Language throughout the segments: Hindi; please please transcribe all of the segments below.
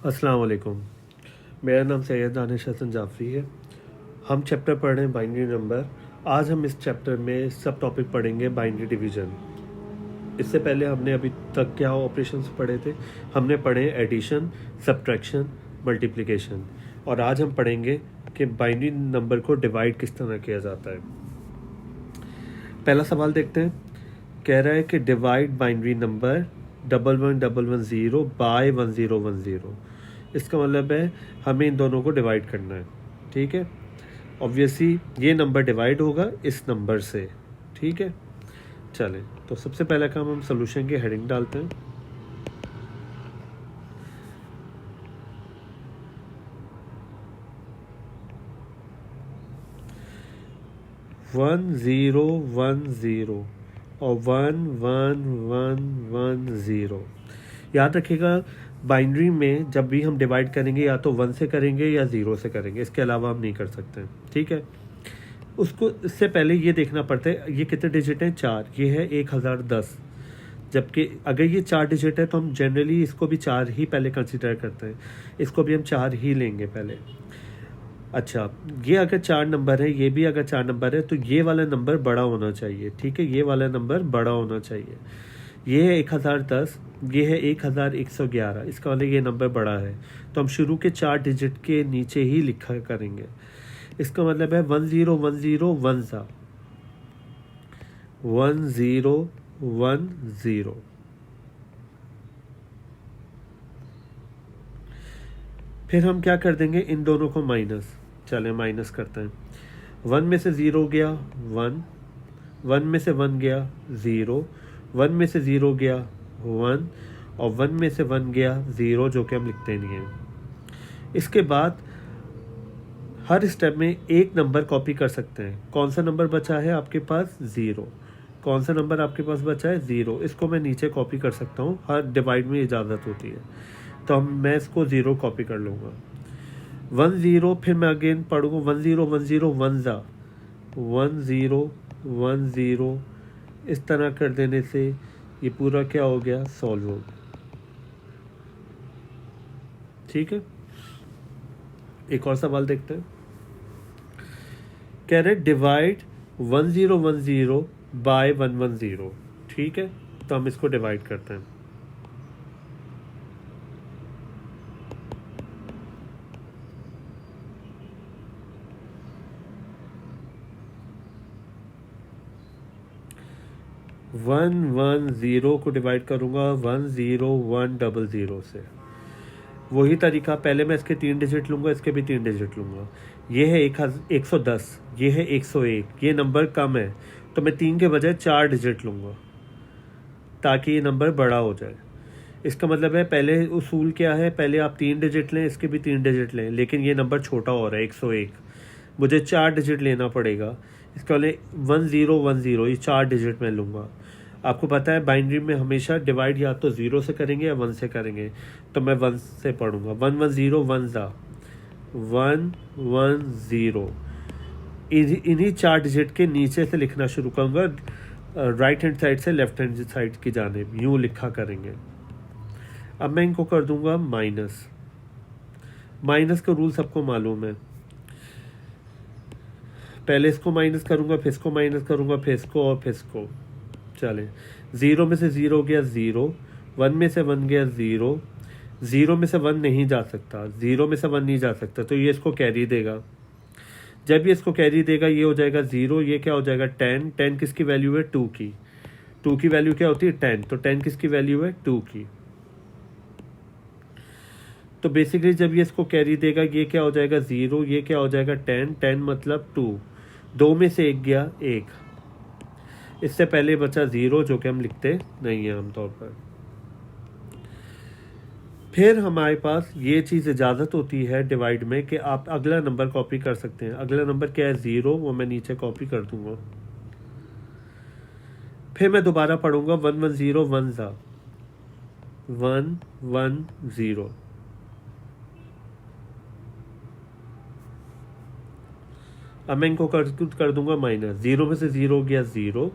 अस्सलाम वालेकुम। मेरा नाम सैयद दानिश हसन जाफ़री है। हम चैप्टर पढ़ रहे हैं बाइनरी नंबर। आज हम इस चैप्टर में सब टॉपिक पढ़ेंगे बाइनरी डिवीज़न। इससे पहले हमने अभी तक क्या ऑपरेशंस पढ़े थे? हमने पढ़े एडिशन, सब्ट्रैक्शन, मल्टीप्लिकेशन, और आज हम पढ़ेंगे कि बाइनरी नंबर को डिवाइड किस तरह किया जाता है। पहला सवाल देखते हैं। कह रहा है कि डिवाइड बाइनरी नंबर 1110 बाय 1010। इसका मतलब है हमें इन दोनों को डिवाइड करना है। ठीक है, ऑब्वियसली ये नंबर डिवाइड होगा इस नंबर से। ठीक है, चलें तो सबसे पहला काम हम सोल्यूशन की हेडिंग डालते हैं। वन ज़ीरो वन ज़ीरो और 111110। याद रखिएगा, बाइनरी में जब भी हम डिवाइड करेंगे या तो 1 से करेंगे या 0 से करेंगे, इसके अलावा हम नहीं कर सकते। ठीक है, उसको इससे पहले ये देखना पड़ता है ये कितने डिजिट हैं, 4। ये है 1010। जबकि अगर ये 4 डिजिट है तो हम जनरली इसको भी 4 ही पहले कंसिडर करते हैं। इसको भी हम 4 ही लेंगे पहले। अच्छा, ये अगर 4 नंबर है, ये भी अगर 4 नंबर है, तो ये वाला नंबर बड़ा होना चाहिए। ठीक है, ये वाला नंबर बड़ा होना चाहिए। ये है 1010, ये है 1111। इसका मतलब ये नंबर बड़ा है, तो हम शुरू के 4 डिजिट के नीचे ही लिखा करेंगे। इसका मतलब है 1010 1010। फिर हम क्या कर देंगे, इन दोनों को माइनस। चलें माइनस करते हैं। 1 में से 0 गया 1, 1 में से 1 गया 0, 1 में से 0 गया 1, और 1 में से 1 गया 0, जो कि हम लिखते नहीं हैं। इसके बाद हर स्टेप में एक नंबर कॉपी कर सकते हैं। कौन सा नंबर बचा है आपके पास? 0। कौन सा नंबर आपके पास बचा है? 0। इसको मैं नीचे कॉपी कर सकता हूँ, हर डिवाइड में इजाज़त होती है। तो मैं इसको 0 कॉपी कर लूँगा। 10, फिर मैं अगेन पढ़ूँगा 1010 1010। इस तरह कर देने से ये पूरा क्या हो गया, सॉल्व हो गया। ठीक है, एक और सवाल देखते हैं। कह रहे डिवाइड 1010 बाय 110। ठीक है, तो हम इसको डिवाइड करते हैं। वन वन ज़ीरो को डिवाइड करूँगा 101000 से। वही तरीका, पहले मैं इसके 3 डिजिट लूँगा, इसके भी 3 डिजिट लूँगा। ये है 110, ये है 101। ये नंबर कम है तो मैं 3 के बजाय 4 डिजिट लूँगा ताकि ये नंबर बड़ा हो जाए। इसका मतलब है पहले उसूल क्या है, पहले आप 3 डिजिट लें, इसके भी 3 डिजिट लें, लेकिन ये नंबर छोटा हो रहा है 101, मुझे 4 डिजिट लेना पड़ेगा। इसका मतलब 1010, ये 4 डिजिट मैं लूँगा। आपको पता है बाइनरी में हमेशा डिवाइड या तो 0 से करेंगे या 1 से करेंगे, तो मैं 1 से पढ़ूँगा। 110 110। इन्हीं 4 डिजिट के नीचे से लिखना शुरू करूँगा, राइट हैंड साइड से लेफ्ट हैंड साइड की जानिब यूँ लिखा करेंगे। अब मैं इनको कर दूंगा माइनस। माइनस का रूल सबको मालूम है, पहले इसको माइनस करूंगा, फिर इसको माइनस करूंगा, फिर इसको और फिर इसको। चले, 0 में से 0 गया 0, 1 में से 1 गया 0, 0 में से 1 नहीं जा सकता, 0 में से 1 नहीं जा सकता, तो ये इसको कैरी देगा। जब ये इसको कैरी देगा ये हो जाएगा 0, ये क्या हो जाएगा 10। 10 किसकी वैल्यू है? 2 की। 2 की वैल्यू क्या होती है? 10। तो 10 किसकी वैल्यू है? 2 की। तो बेसिकली जब ये इसको कैरी देगा ये क्या हो जाएगा 0, ये क्या हो जाएगा 10। 10 मतलब 2। 2 में से 1 गया 1, इससे पहले बचा 0, जो कि हम लिखते नहीं हैं आमतौर पर। फिर हमारे पास ये चीज़ इजाज़त होती है डिवाइड में कि आप अगला नंबर कॉपी कर सकते हैं। अगला नंबर क्या है? 0, वो मैं नीचे कॉपी कर दूंगा। फिर मैं दोबारा पढ़ूंगा 110 110। अब मैं इनको कर दूंगा माइनस। 0 में से 0 गया 0,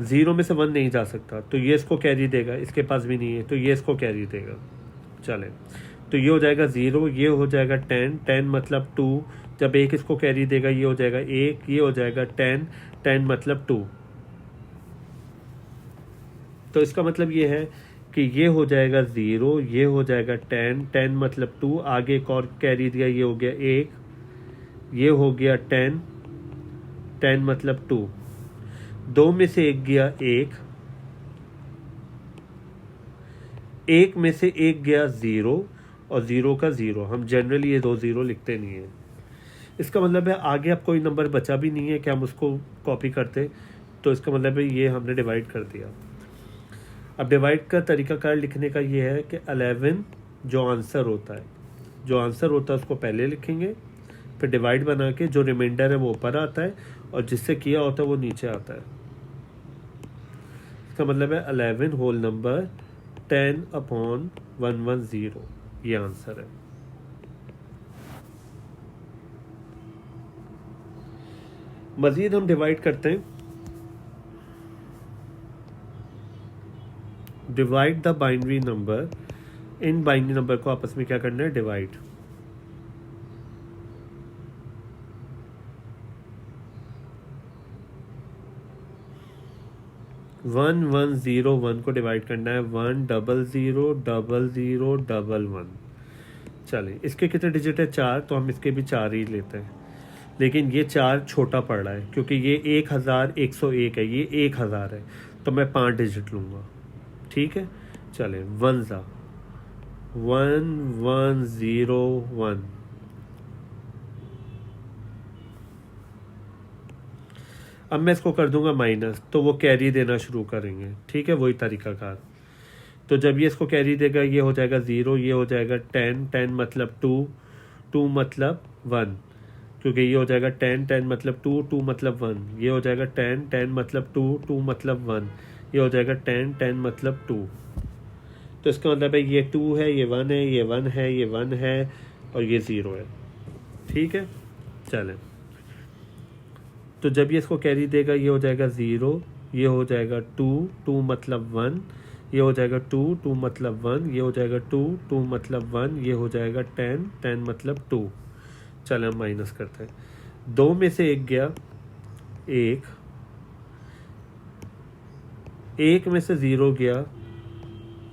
0 में से 1 नहीं जा सकता, तो ये इसको कैरी देगा, इसके पास भी नहीं है तो ये इसको कैरी देगा। चले, तो ये हो जाएगा 0, ये हो जाएगा 10, 10 मतलब 2, जब 1 इसको कैरी देगा ये हो जाएगा 1, ये हो जाएगा 10, 10 मतलब 2। तो इसका मतलब ये है कि ये हो जाएगा 0, ये हो जाएगा 10, 10 मतलब 2, आगे एक और कैरी दिया, ये हो गया 1, ये हो गया 10, 10 मतलब 2, 2 में से 1 गया 1, 1 में से 1 गया 0, और 0 का 0, हम जनरली ये 2 0 लिखते नहीं है। इसका मतलब है आगे अब कोई नंबर बचा भी नहीं है कि हम उसको कॉपी करते, तो इसका मतलब है ये हमने डिवाइड कर दिया। अब डिवाइड का तरीकाकार लिखने का ये है कि 11 जो आंसर होता है उसको पहले लिखेंगे, फिर डिवाइड बना के जो रिमाइंडर है वो ऊपर आता है और जिससे किया होता है वो नीचे आता है। इसका मतलब है 11 होल नंबर 10/110, ये आंसर है। मजीद हम डिवाइड करते हैं। Divide the binary number, in binary number को आपस में क्या करना है, डिवाइड। वन 101 को डिवाइड करना है 1000011। चलिए, इसके कितने डिजिट है, 4, तो हम इसके भी 4 ही लेते हैं, लेकिन ये 4 छोटा पड़ रहा है क्योंकि ये 1101 है, ये 1000 है, तो मैं 5 डिजिट लूँगा। ठीक है, चले 1101। अब मैं इसको कर दूंगा माइनस, तो वो कैरी देना शुरू करेंगे। ठीक है, वही तरीकाकार। तो जब ये इसको कैरी देगा ये हो जाएगा 0, ये हो जाएगा 10, 10 मतलब 2, 2 मतलब 1, क्योंकि ये हो जाएगा 10, 10 मतलब 2, 2 मतलब 1, ये हो जाएगा 10, 10 मतलब 2, 2 मतलब 1, ये हो जाएगा 10, 10 मतलब 2। तो इसका मतलब है ये 2 है, ये 1 है, ये 1 है, ये 1 है, और ये 0 है। ठीक है, चलें, तो जब ये इसको कैरी देगा ये हो जाएगा 0, ये हो जाएगा 2, 2 मतलब 1, ये हो जाएगा 2, 2 मतलब 1, ये हो जाएगा 2, 2 मतलब 1, ये हो जाएगा 10, 10 मतलब 2। चलो हम माइनस करते हैं। 2 में से 1 गया 1, 1 में से 0 गया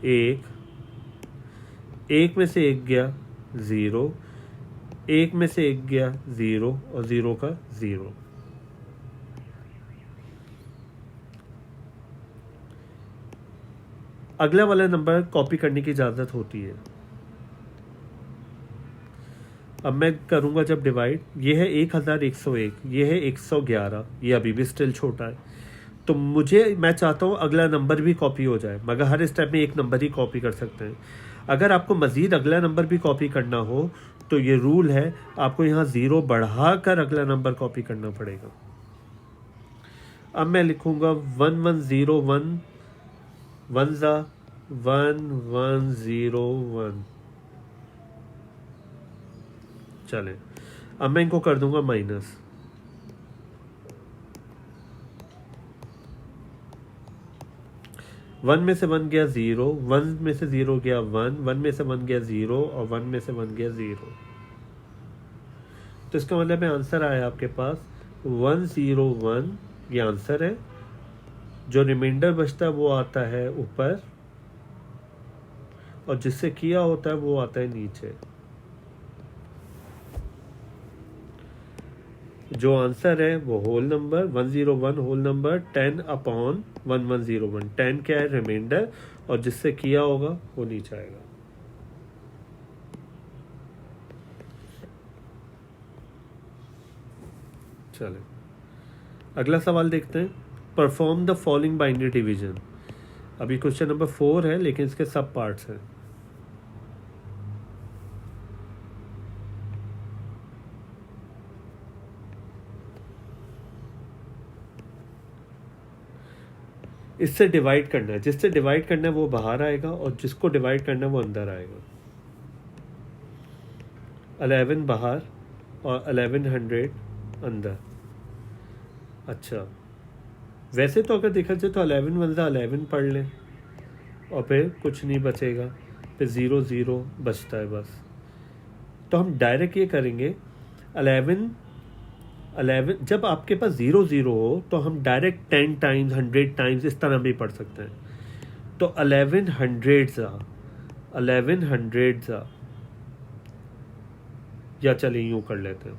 1, 1 में से 1 गया 0, 1 में से 1 गया 0, और 0 का 0। अगला वाला नंबर कॉपी करने की इजाज़त होती है। अब मैं करूंगा जब डिवाइड, ये है 1101, ये है 111, ये अभी भी स्टिल छोटा है, तो मैं चाहता हूँ अगला नंबर भी कॉपी हो जाए, मगर हर स्टेप में एक नंबर ही कॉपी कर सकते हैं। अगर आपको मज़ीद अगला नंबर भी कॉपी करना हो तो ये रूल है, आपको यहाँ 0 बढ़ा कर अगला नंबर कॉपी करना पड़ेगा। अब मैं लिखूंगा 1101, 1101। चलें, अब मैं इनको कर दूंगा माइनस। वन में से 1 गया 0, 1 में से 0 गया 1, 1 में से 1 गया 0, और 1 में से 1 गया 0। तो इसका मतलब है आंसर आया आपके पास 101, ये आंसर है। जो रिमाइंडर बचता है वो आता है ऊपर, और जिससे किया होता है वो आता है नीचे। जो आंसर है वो होल नंबर 101 होल नंबर 10/1101। 10 क्या है, रिमाइंडर, और जिससे किया होगा वो नीचे आएगा। चलें, अगला सवाल देखते हैं। Perform the following binary division. अभी क्वेश्चन नंबर 4 है, लेकिन इसके सब पार्ट्स हैं। इससे डिवाइड करना है, जिससे डिवाइड करना है वो बाहर आएगा, और जिसको डिवाइड करना है वो अंदर आएगा। 11 बाहर और 1100 अंदर। अच्छा, वैसे तो अगर देखा जाए तो 11 1 11 पढ़ लें और फिर कुछ नहीं बचेगा, फिर 0 0 बचता है बस। तो हम डायरेक्ट ये करेंगे 11 जब आपके पास 0 0 हो तो हम डायरेक्ट 10 टाइम्स 100 टाइम्स इस तरह भी पढ़ सकते हैं। तो 1100 या चलिए यूं कर लेते हैं।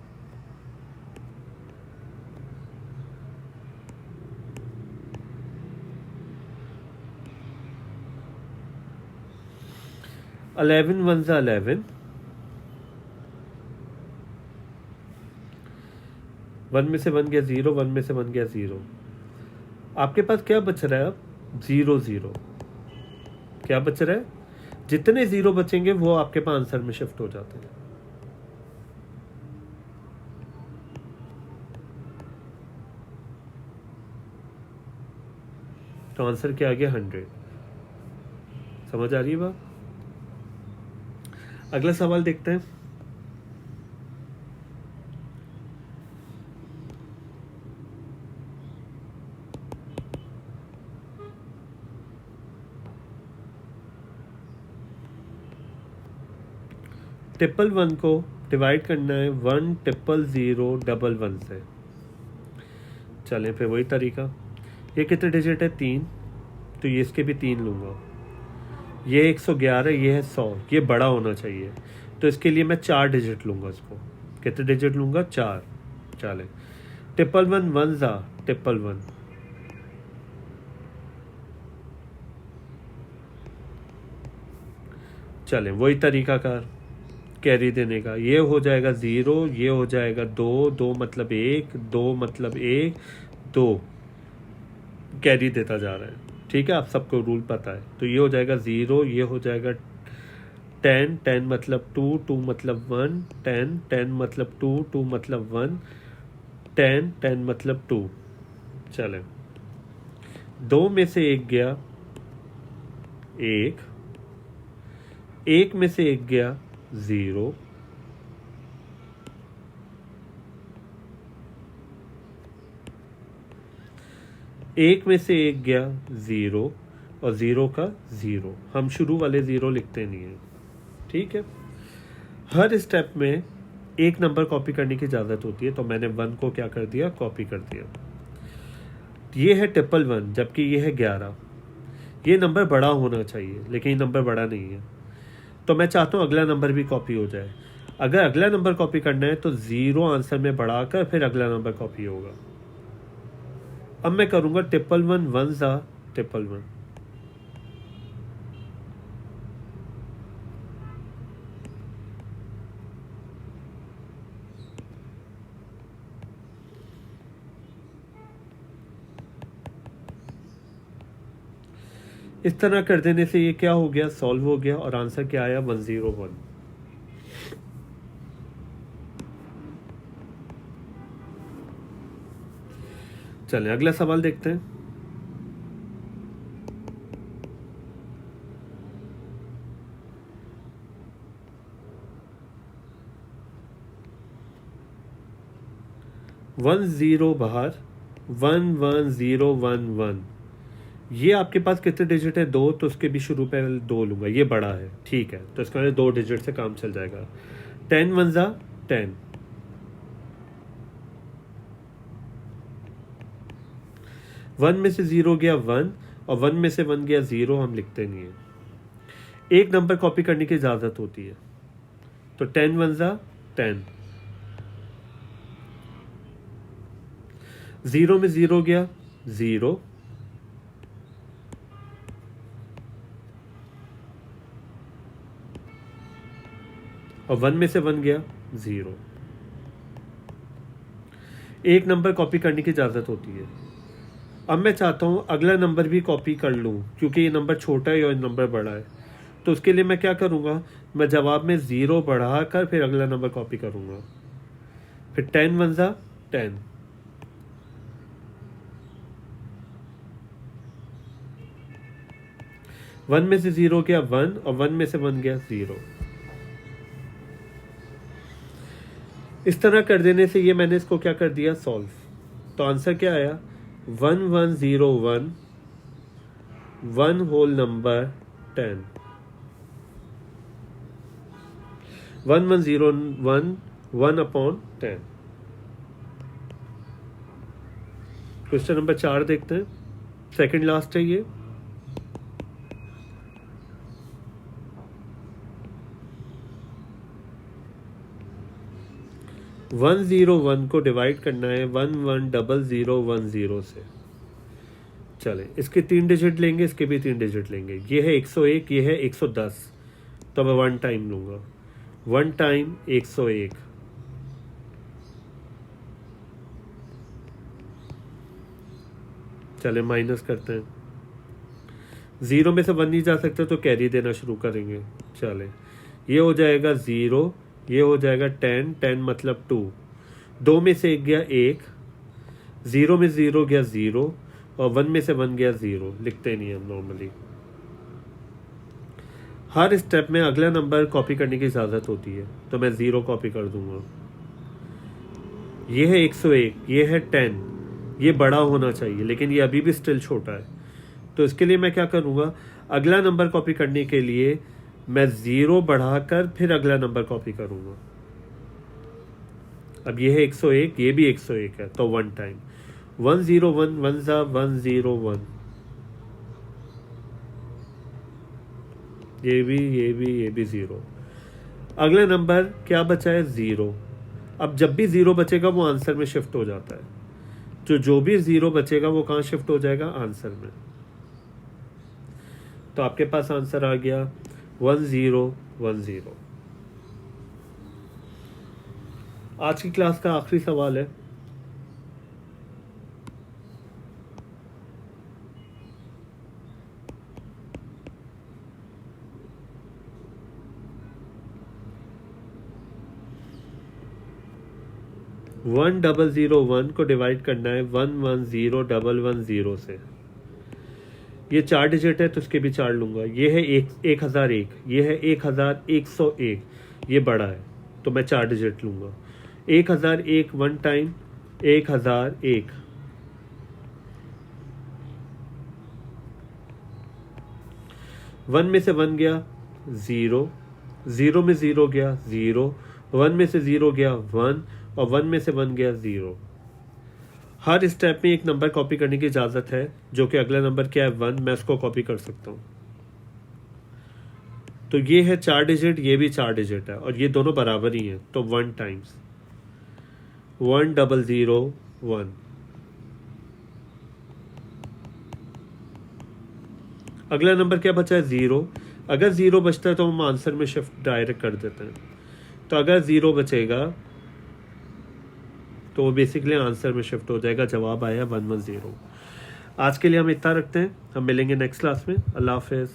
अलेवन वन ज़ा 11, 1 में से 1 गया 0, 1 में से 1 गया 0। आपके पास क्या बच रहा है अब? 0 0। क्या बच रहा है? जितने 0 बचेंगे वो आपके पास आंसर में शिफ्ट हो जाते हैं। तो आंसर क्या आ गया? 100। समझ आ रही है बात? अगला सवाल देखते हैं। ट्रिपल वन को डिवाइड करना है 10001 से। चलें फिर वही तरीका। ये कितने डिजिट है? 3, तो ये इसके भी 3 लूँगा। ये 111, ये है 100, ये बड़ा होना चाहिए, तो इसके लिए मैं 4 डिजिट लूँगा इसको। कितने डिजिट लूँगा? 4। चलें, 111 1 ज़ा 111, चलें वही तरीका कार कैरी देने का। ये हो जाएगा 0, ये हो जाएगा 2, 2 मतलब 1, 2 मतलब 1, 2 कैरी देता जा रहा है। ठीक है, आप सबको रूल पता है। तो ये हो जाएगा 0, ये हो जाएगा 10, 10 मतलब 2, 2 मतलब 1, 10, 10 मतलब 2, 2 मतलब 1, 10, 10 मतलब 2। चलें, 2 में से 1 गया 1, 1 में से 1 गया 0, 1 में से 1 गया 0 और 0 का 0। हम शुरू वाले 0 लिखते नहीं हैं। ठीक है, हर स्टेप में एक नंबर कॉपी करने की इजाज़त होती है, तो मैंने 1 को क्या कर दिया? कॉपी कर दिया। ये है 111, जबकि ये है 11। ये नंबर बड़ा होना चाहिए, लेकिन ये नंबर बड़ा नहीं है, तो मैं चाहता हूँ अगला नंबर भी कॉपी हो जाए। अगर अगला नंबर कॉपी करना है तो 0 आंसर में बढ़ाकर फिर अगला नंबर कॉपी होगा। अब मैं करूँगा 111 1 ज़ा 111, इस तरह कर देने से ये क्या हो गया? सॉल्व हो गया, और आंसर क्या आया? 101। चलें अगला सवाल देखते हैं। वन 0 बाहर, 11011। ये आपके पास कितने डिजिट है? 2, तो उसके भी शुरू पे 2 लूँगा। ये बड़ा है, ठीक है, तो इसका 2 डिजिट से काम चल जाएगा। 10 1 ज़ा 10, 1 में से 0 गया 1 और 1 में से 1 गया 0। हम लिखते नहीं है, एक नंबर कॉपी करने की इजाज़त होती है। तो 10 1 ज़ा 10, 0 में 0 गया 0, और 1 में से 1 गया 0। एक नंबर कॉपी करने की इजाज़त होती है। अब मैं चाहता हूँ अगला नंबर भी कॉपी कर लूँ, क्योंकि ये नंबर छोटा है और ये नंबर बड़ा है। तो उसके लिए मैं क्या करूँगा? मैं जवाब में 0 बढ़ाकर फिर अगला नंबर कॉपी करूँगा। फिर 10 1 ज़ा 10, 1 में से 0 गया 1 और 1 में से 1 गया 0। इस तरह कर देने से ये मैंने इसको क्या कर दिया? सॉल्व। तो आंसर क्या आया? 1101, 1 होल नंबर 10। 1101 1/10। क्वेश्चन नंबर 4 देखते हैं, सेकंड लास्ट है ये। वन 101 को डिवाइड करना है 110010 से। चले, इसके 3 डिजिट लेंगे, इसके भी 3 डिजिट लेंगे। ये है 101, ये है 110, तो मैं 1 टाइम लूंगा। 1 टाइम 101, चले माइनस करते हैं। 0 में से 1 नहीं जा सकता तो कैरी देना शुरू करेंगे। चले, ये हो जाएगा 0, ये हो जाएगा 10, 10 मतलब 2, 2 में से 1 गया 1, 0 में 0 गया 0, और 1 में से 1 गया 0। लिखते नहीं हम नॉर्मली। हर स्टेप में अगला नंबर कॉपी करने की इजाज़त होती है, तो मैं 0 कॉपी कर दूंगा। ये है 101, ये है 10, ये बड़ा होना चाहिए लेकिन ये अभी भी स्टिल छोटा है, तो इसके लिए मैं क्या करूँगा, अगला नंबर कॉपी करने के लिए मैं 0 बढ़ाकर फिर अगला नंबर कॉपी करूँगा। अब ये है 101, ये भी 101 है, तो 1 टाइम 101 1 ज़ा 101, ये भी 0। अगला नंबर क्या बचा है, 0। अब जब भी 0 बचेगा वो आंसर में शिफ्ट हो जाता है, जो भी 0 बचेगा वो कहाँ शिफ्ट हो जाएगा, आंसर में। तो आपके पास आंसर आ गया 1010। आज की क्लास का आखिरी सवाल है, वन 1001 को डिवाइड करना है 110110 से। ये 4 डिजिट है तो इसके भी 4 लूंगा। ये है 1001, ये है 1101, ये बड़ा है तो मैं 4 डिजिट लूंगा। 1001 1 टाइम 1001, वन में से 1 गया 0, 0 में 0 गया 0, 1 में से 0 गया 1, और 1 में से 1 गया 0। हर स्टेप में एक नंबर कॉपी करने की इजाज़त है, जो कि अगला नंबर क्या है 1, मैं उसको कॉपी कर सकता हूँ। तो ये है 4 डिजिट, ये भी 4 डिजिट है, और ये दोनों बराबर ही हैं, तो 1 टाइम्स 1001। अगला नंबर क्या बचा है, 0। अगर 0 बचता है तो हम आंसर में शिफ्ट डायरेक्ट कर देते हैं, तो अगर 0 बचेगा तो वो बेसिकली आंसर में शिफ्ट हो जाएगा। जवाब आया 110। आज के लिए हम इतना रखते हैं, हम मिलेंगे नेक्स्ट क्लास में। अल्लाह हाफिज़।